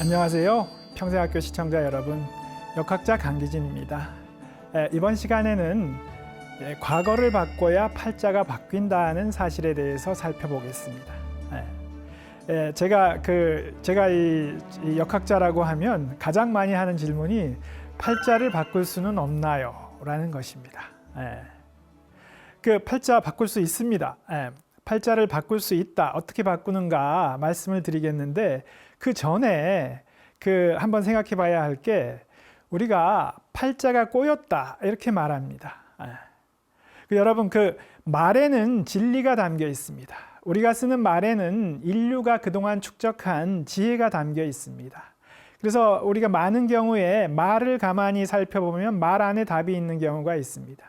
안녕하세요. 평생학교 시청자 여러분, 역학자 강기진입니다. 이번 시간에는 과거를 바꿔야 팔자가 바뀐다는 사실에 대해서 살펴보겠습니다. 제가 이 역학자라고 하면 가장 많이 하는 질문이 팔자를 바꿀 수는 없나요? 라는 것입니다. 그 팔자 바꿀 수 있습니다. 팔자를 바꿀 수 있다. 어떻게 바꾸는가 말씀을 드리겠는데, 그 전에 한번 생각해 봐야 할 게, 우리가 팔자가 꼬였다 이렇게 말합니다. 여러분, 말에는 진리가 담겨 있습니다. 우리가 쓰는 말에는 인류가 그동안 축적한 지혜가 담겨 있습니다. 그래서 우리가 많은 경우에 말을 가만히 살펴보면 말 안에 답이 있는 경우가 있습니다.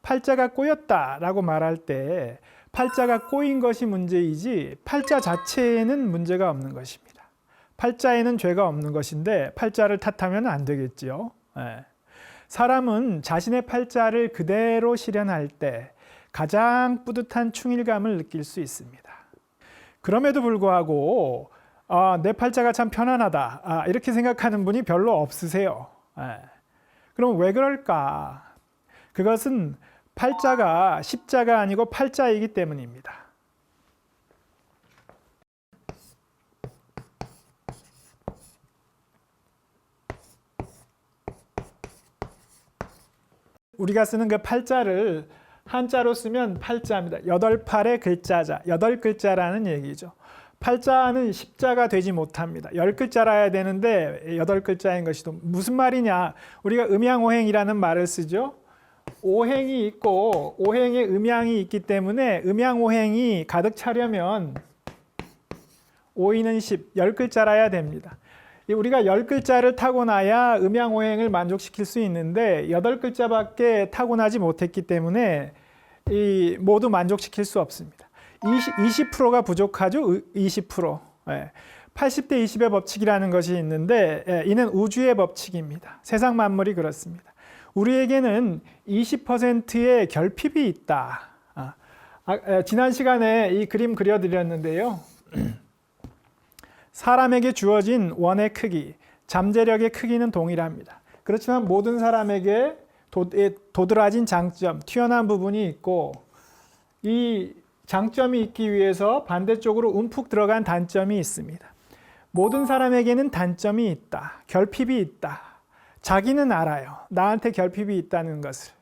팔자가 꼬였다라고 말할 때 팔자가 꼬인 것이 문제이지 팔자 자체에는 문제가 없는 것입니다. 팔자에는 죄가 없는 것인데 팔자를 탓하면 안 되겠지요. 사람은 자신의 팔자를 그대로 실현할 때 가장 뿌듯한 충일감을 느낄 수 있습니다. 그럼에도 불구하고 내 팔자가 참 편안하다 이렇게 생각하는 분이 별로 없으세요. 그럼 왜 그럴까? 그것은 팔자가 십자가 아니고 팔자이기 때문입니다. 우리가 쓰는 그 팔자를 한자로 쓰면 팔자입니다. 8팔의 글자자, 8글자라는 얘기죠. 팔자는 십자가 되지 못합니다. 10글자라야 되는데 8글자인 것이 무슨 말이냐? 우리가 음양오행이라는 말을 쓰죠. 오행이 있고 오행에 음양이 있기 때문에 음양오행이 가득 차려면 오이는 10, 10글자라야 됩니다. 우리가 10글자를 타고나야 음양오행을 만족시킬 수 있는데 8글자밖에 타고나지 못했기 때문에 모두 만족시킬 수 없습니다. 20%가 부족하죠. 20%. 80대 20의 법칙이라는 것이 있는데 이는 우주의 법칙입니다. 세상 만물이 그렇습니다. 우리에게는 20%의 결핍이 있다. 지난 시간에 이 그림 그려드렸는데요. 사람에게 주어진 원의 크기, 잠재력의 크기는 동일합니다. 그렇지만 모든 사람에게 도드라진 장점, 튀어나온 부분이 있고, 이 장점이 있기 위해서 반대쪽으로 움푹 들어간 단점이 있습니다. 모든 사람에게는 단점이 있다, 결핍이 있다. 자기는 알아요. 나한테 결핍이 있다는 것을.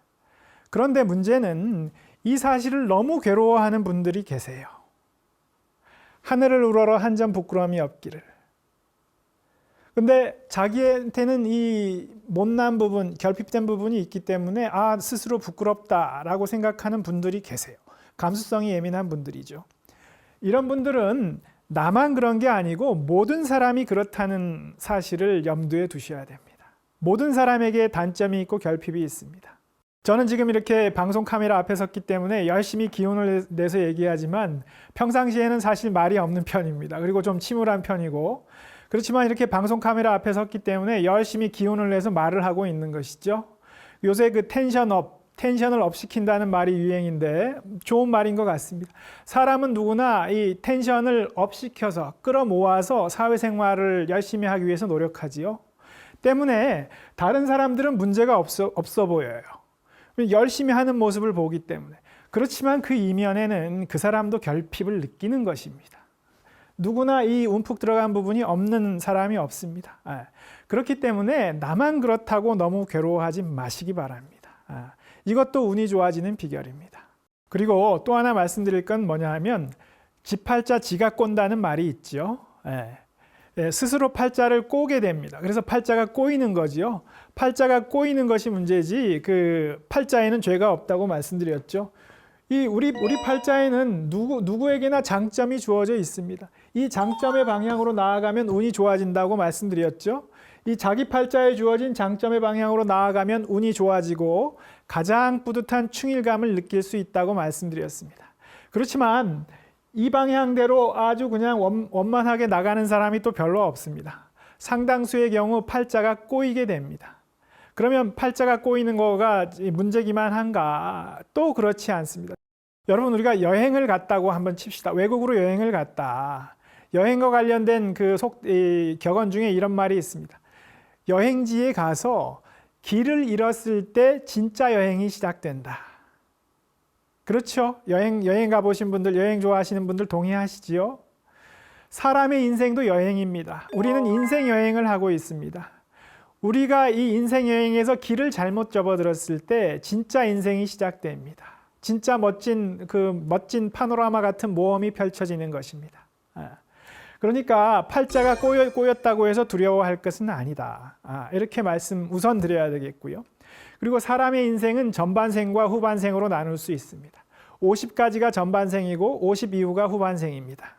그런데 문제는 이 사실을 너무 괴로워하는 분들이 계세요. 하늘을 우러러 한 점 부끄러움이 없기를. 근데 자기한테는 이 못난 부분, 결핍된 부분이 있기 때문에 스스로 부끄럽다라고 생각하는 분들이 계세요. 감수성이 예민한 분들이죠. 이런 분들은 나만 그런 게 아니고 모든 사람이 그렇다는 사실을 염두에 두셔야 됩니다. 모든 사람에게 단점이 있고 결핍이 있습니다. 저는 지금 이렇게 방송 카메라 앞에 섰기 때문에 열심히 기운을 내서 얘기하지만 평상시에는 사실 말이 없는 편입니다. 그리고 좀 침울한 편이고, 그렇지만 이렇게 방송 카메라 앞에 섰기 때문에 열심히 기운을 내서 말을 하고 있는 것이죠. 요새 텐션을 업 시킨다는 말이 유행인데 좋은 말인 것 같습니다. 사람은 누구나 이 텐션을 업 시켜서 끌어모아서 사회생활을 열심히 하기 위해서 노력하지요. 때문에 다른 사람들은 문제가 없어 보여요. 열심히 하는 모습을 보기 때문에. 그렇지만 그 이면에는 그 사람도 결핍을 느끼는 것입니다. 누구나 이 움푹 들어간 부분이 없는 사람이 없습니다. 그렇기 때문에 나만 그렇다고 너무 괴로워하지 마시기 바랍니다. 이것도 운이 좋아지는 비결입니다. 그리고 또 하나 말씀드릴 건 뭐냐 하면 지팔자 지가 꼰다는 말이 있죠. 스스로 팔자를 꼬게 됩니다. 그래서 팔자가 꼬이는 거지요. 팔자가 꼬이는 것이 문제지 팔자에는 죄가 없다고 말씀드렸죠. 우리 팔자에는 누구에게나 장점이 주어져 있습니다. 이 장점의 방향으로 나아가면 운이 좋아진다고 말씀드렸죠. 이 자기 팔자에 주어진 장점의 방향으로 나아가면 운이 좋아지고 가장 뿌듯한 충일감을 느낄 수 있다고 말씀드렸습니다. 그렇지만 이 방향대로 아주 그냥 원만하게 나가는 사람이 또 별로 없습니다. 상당수의 경우 팔자가 꼬이게 됩니다. 그러면 팔자가 꼬이는 거가 문제기만 한가? 또 그렇지 않습니다. 여러분, 우리가 여행을 갔다고 한번 칩시다. 외국으로 여행을 갔다. 여행과 관련된 이 격언 중에 이런 말이 있습니다. 여행지에 가서 길을 잃었을 때 진짜 여행이 시작된다. 그렇죠? 여행 가보신 분들, 여행 좋아하시는 분들 동의하시지요? 사람의 인생도 여행입니다. 우리는 인생 여행을 하고 있습니다. 우리가 이 인생 여행에서 길을 잘못 접어들었을 때 진짜 인생이 시작됩니다. 진짜 멋진 파노라마 같은 모험이 펼쳐지는 것입니다. 그러니까 팔자가 꼬였다고 해서 두려워할 것은 아니다. 이렇게 말씀 우선 드려야 되겠고요. 그리고 사람의 인생은 전반생과 후반생으로 나눌 수 있습니다. 50까지가 전반생이고 50 이후가 후반생입니다.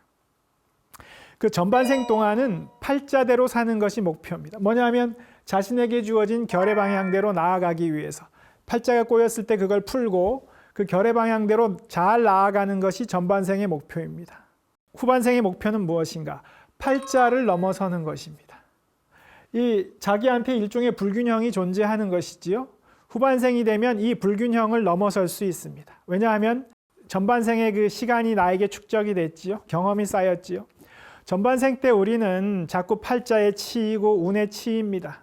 그 전반생 동안은 팔자대로 사는 것이 목표입니다. 뭐냐면 자신에게 주어진 결의 방향대로 나아가기 위해서 팔자가 꼬였을 때 그걸 풀고 그 결의 방향대로 잘 나아가는 것이 전반생의 목표입니다. 후반생의 목표는 무엇인가? 팔자를 넘어서는 것입니다. 이 자기한테 일종의 불균형이 존재하는 것이지요. 후반생이 되면 이 불균형을 넘어설 수 있습니다. 왜냐하면 전반생의 그 시간이 나에게 축적이 됐지요. 경험이 쌓였지요. 전반생 때 우리는 자꾸 팔자에 치이고 운에 치입니다.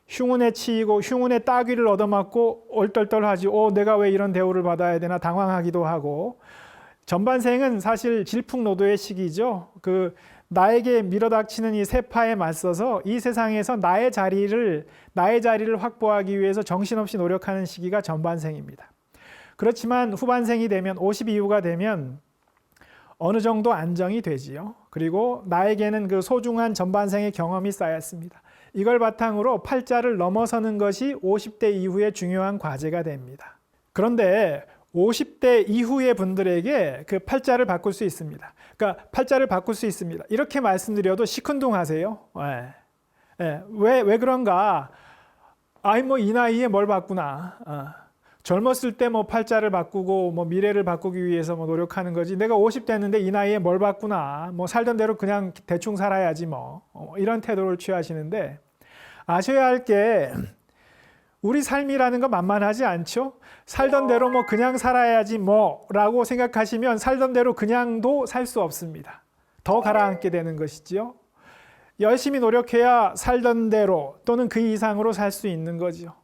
흉운에 치이고 흉운에 따귀를 얻어맞고 얼떨떨하지. 내가 왜 이런 대우를 받아야 되나 당황하기도 하고. 전반생은 사실 질풍노도의 시기죠. 나에게 밀어닥치는 이 세파에 맞서서 이 세상에서 나의 자리를 확보하기 위해서 정신없이 노력하는 시기가 전반생입니다. 그렇지만 후반생이 되면 50 이후가 되면 어느 정도 안정이 되지요. 그리고 나에게는 그 소중한 전반생의 경험이 쌓였습니다. 이걸 바탕으로 팔자를 넘어서는 것이 50대 이후의 중요한 과제가 됩니다. 그런데 50대 이후의 분들에게 그 팔자를 바꿀 수 있습니다. 그러니까 팔자를 바꿀 수 있습니다. 이렇게 말씀드려도 시큰둥하세요. 왜 그런가? 이 나이에 뭘 바꾸나? 젊었을 때 팔자를 바꾸고 미래를 바꾸기 위해서 노력하는 거지. 내가 50 됐는데 이 나이에 뭘 바꾸나? 살던 대로 그냥 대충 살아야지 이런 태도를 취하시는데 아셔야 할 게 우리 삶이라는 건 만만하지 않죠? 살던 대로 그냥 살아야지 라고 생각하시면 살던 대로 그냥도 살 수 없습니다. 더 가라앉게 되는 것이지요. 열심히 노력해야 살던 대로 또는 그 이상으로 살 수 있는 거죠.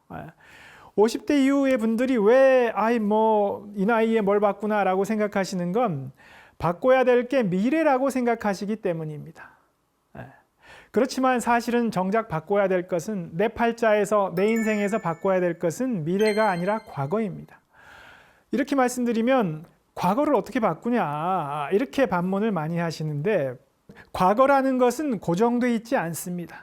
50대 이후의 분들이 왜 이 나이에 뭘 바꾸나 라고 생각하시는 건 바꿔야 될 게 미래라고 생각하시기 때문입니다. 그렇지만 사실은 정작 바꿔야 될 것은 내 팔자에서 내 인생에서 바꿔야 될 것은 미래가 아니라 과거입니다. 이렇게 말씀드리면 과거를 어떻게 바꾸냐 이렇게 반문을 많이 하시는데 과거라는 것은 고정되어 있지 않습니다.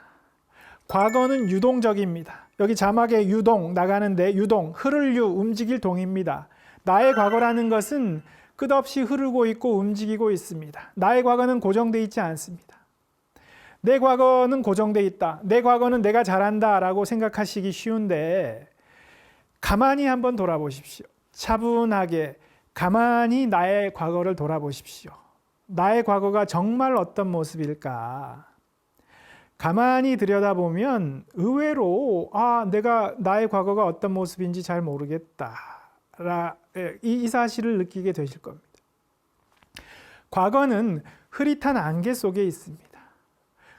과거는 유동적입니다. 여기 자막에 유동 나가는데 유동, 흐를 유, 움직일 동입니다. 나의 과거라는 것은 끝없이 흐르고 있고 움직이고 있습니다. 나의 과거는 고정되어 있지 않습니다. 내 과거는 고정되어 있다. 내 과거는 내가 잘한다 라고 생각하시기 쉬운데 가만히 한번 돌아보십시오. 차분하게 가만히 나의 과거를 돌아보십시오. 나의 과거가 정말 어떤 모습일까? 가만히 들여다보면 의외로 내가 나의 과거가 어떤 모습인지 잘 모르겠다. 이 사실을 느끼게 되실 겁니다. 과거는 흐릿한 안개 속에 있습니다.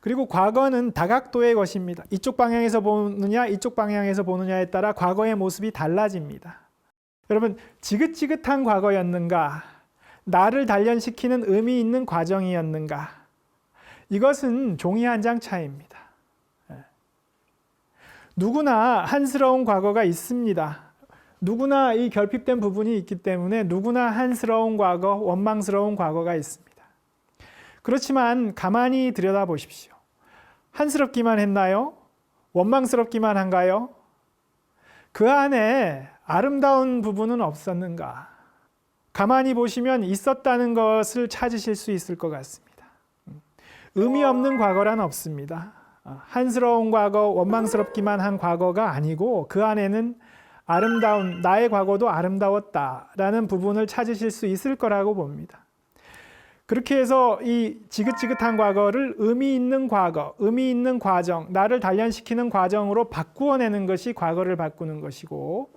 그리고 과거는 다각도의 것입니다. 이쪽 방향에서 보느냐 이쪽 방향에서 보느냐에 따라 과거의 모습이 달라집니다. 여러분 지긋지긋한 과거였는가? 나를 단련시키는 의미 있는 과정이었는가? 이것은 종이 한 장 차이입니다. 누구나 한스러운 과거가 있습니다. 누구나 이 결핍된 부분이 있기 때문에 누구나 한스러운 과거, 원망스러운 과거가 있습니다. 그렇지만 가만히 들여다보십시오. 한스럽기만 했나요? 원망스럽기만 한가요? 그 안에 아름다운 부분은 없었는가? 가만히 보시면 있었다는 것을 찾으실 수 있을 것 같습니다. 의미 없는 과거란 없습니다. 한스러운 과거, 원망스럽기만 한 과거가 아니고 그 안에는 아름다운, 나의 과거도 아름다웠다라는 부분을 찾으실 수 있을 거라고 봅니다. 그렇게 해서 이 지긋지긋한 과거를 의미 있는 과거, 의미 있는 과정, 나를 단련시키는 과정으로 바꾸어내는 것이 과거를 바꾸는 것이고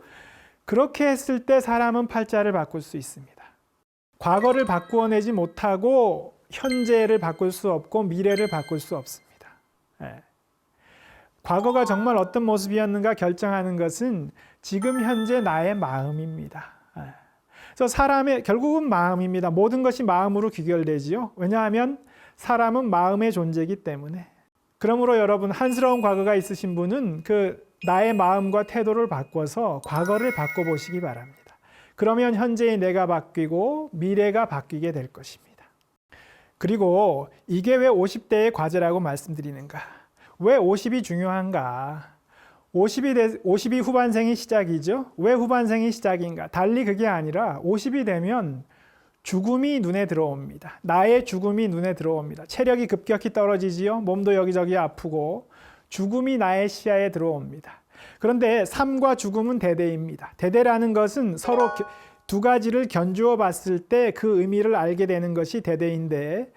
그렇게 했을 때 사람은 팔자를 바꿀 수 있습니다. 과거를 바꾸어내지 못하고 현재를 바꿀 수 없고 미래를 바꿀 수 없습니다. 예. 과거가 정말 어떤 모습이었는가 결정하는 것은 지금 현재 나의 마음입니다. 예. 그래서 사람의 결국은 마음입니다. 모든 것이 마음으로 귀결되지요. 왜냐하면 사람은 마음의 존재이기 때문에. 그러므로 여러분, 한스러운 과거가 있으신 분은 그 나의 마음과 태도를 바꿔서 과거를 바꿔보시기 바랍니다. 그러면 현재의 내가 바뀌고 미래가 바뀌게 될 것입니다. 그리고 이게 왜 50대의 과제라고 말씀드리는가? 왜 50이 중요한가? 50이 후반생이 시작이죠. 왜 후반생이 시작인가? 달리 그게 아니라 50이 되면 죽음이 눈에 들어옵니다. 나의 죽음이 눈에 들어옵니다. 체력이 급격히 떨어지지요. 몸도 여기저기 아프고 죽음이 나의 시야에 들어옵니다. 그런데 삶과 죽음은 대대입니다. 대대라는 것은 서로 두 가지를 견주어 봤을 때 그 의미를 알게 되는 것이 대대인데,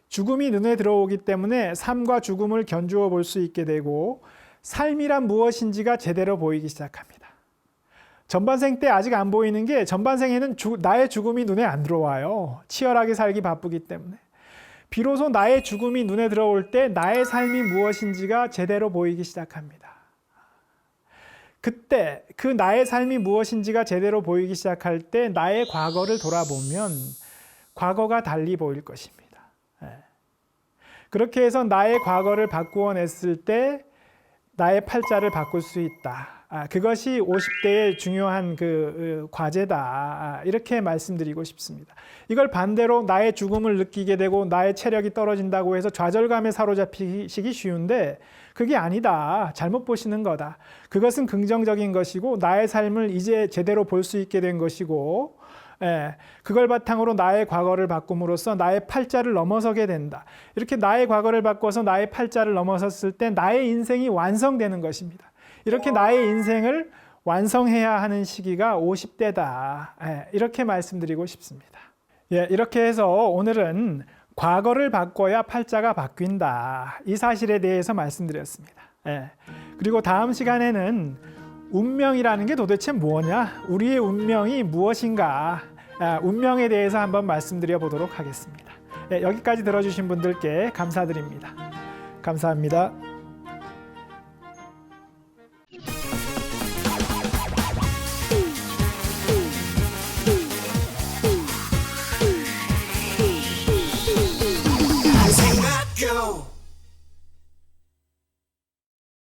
죽음이 눈에 들어오기 때문에 삶과 죽음을 견주어 볼 수 있게 되고 삶이란 무엇인지가 제대로 보이기 시작합니다. 전반생 때 아직 안 보이는 게, 전반생에는 나의 죽음이 눈에 안 들어와요. 치열하게 살기 바쁘기 때문에. 비로소 나의 죽음이 눈에 들어올 때 나의 삶이 무엇인지가 제대로 보이기 시작합니다. 그때 그 나의 삶이 무엇인지가 제대로 보이기 시작할 때 나의 과거를 돌아보면 과거가 달리 보일 것입니다. 그렇게 해서 나의 과거를 바꾸어 냈을 때 나의 팔자를 바꿀 수 있다. 그것이 50대의 중요한 그 과제다. 이렇게 말씀드리고 싶습니다. 이걸 반대로 나의 죽음을 느끼게 되고 나의 체력이 떨어진다고 해서 좌절감에 사로잡히시기 쉬운데, 그게 아니다. 잘못 보시는 거다. 그것은 긍정적인 것이고 나의 삶을 이제 제대로 볼 수 있게 된 것이고, 그걸 바탕으로 나의 과거를 바꿈으로써 나의 팔자를 넘어서게 된다. 이렇게 나의 과거를 바꿔서 나의 팔자를 넘어섰을 때 나의 인생이 완성되는 것입니다. 이렇게 나의 인생을 완성해야 하는 시기가 50대다. 이렇게 말씀드리고 싶습니다. 이렇게 해서 오늘은 과거를 바꿔야 팔자가 바뀐다. 이 사실에 대해서 말씀드렸습니다. 그리고 다음 시간에는 운명이라는 게 도대체 뭐냐? 우리의 운명이 무엇인가? 운명에 대해서 한번 말씀드려 보도록 하겠습니다. 여기까지 들어주신 분들께 감사드립니다. 감사합니다.